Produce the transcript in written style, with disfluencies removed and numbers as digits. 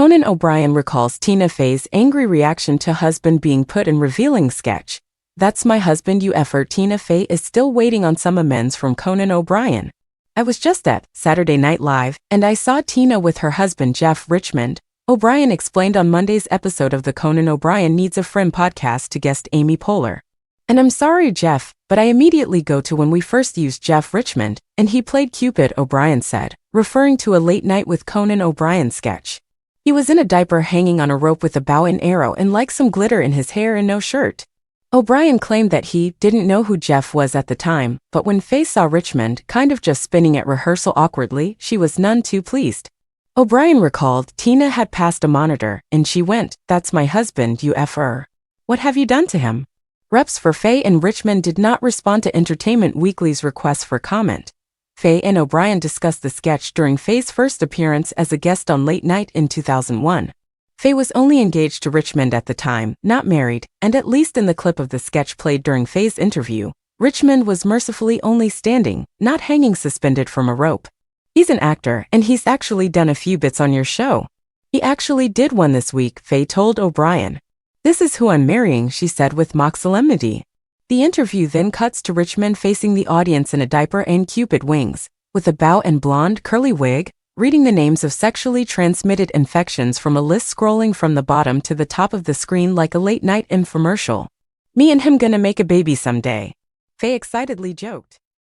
Conan O'Brien recalls Tina Fey's angry reaction to husband being put in revealing sketch. "That's my husband, you effort." Tina Fey is still waiting on some amends from Conan O'Brien. "I was just at Saturday Night Live, and I saw Tina with her husband Jeff Richmond," O'Brien explained on Monday's episode of the Conan O'Brien Needs a Friend podcast to guest Amy Poehler. "And I'm sorry, Jeff, but I immediately go to when we first used Jeff Richmond, and he played Cupid," O'Brien said, referring to a Late Night with Conan O'Brien sketch. "He was in a diaper hanging on a rope with a bow and arrow and like some glitter in his hair and no shirt." O'Brien claimed that he didn't know who Jeff was at the time, but when Fey saw Richmond kind of just spinning at rehearsal awkwardly, she was none too pleased. O'Brien recalled Tina had passed a monitor, and she went, "That's my husband, you effer. What have you done to him?" Reps for Fey and Richmond did not respond to Entertainment Weekly's request for comment. Fey and O'Brien discussed the sketch during Fey's first appearance as a guest on Late Night in 2001. Fey was only engaged to Richmond at the time, not married, and at least in the clip of the sketch played during Fey's interview, Richmond was mercifully only standing, not hanging suspended from a rope. "He's an actor, and he's actually done a few bits on your show. He actually did one this week," Fey told O'Brien. "This is who I'm marrying," she said with mock solemnity. The interview then cuts to Richmond facing the audience in a diaper and Cupid wings, with a bow and blonde, curly wig, reading the names of sexually transmitted infections from a list scrolling from the bottom to the top of the screen like a late-night infomercial. "Me and him gonna make a baby someday," Fey excitedly joked.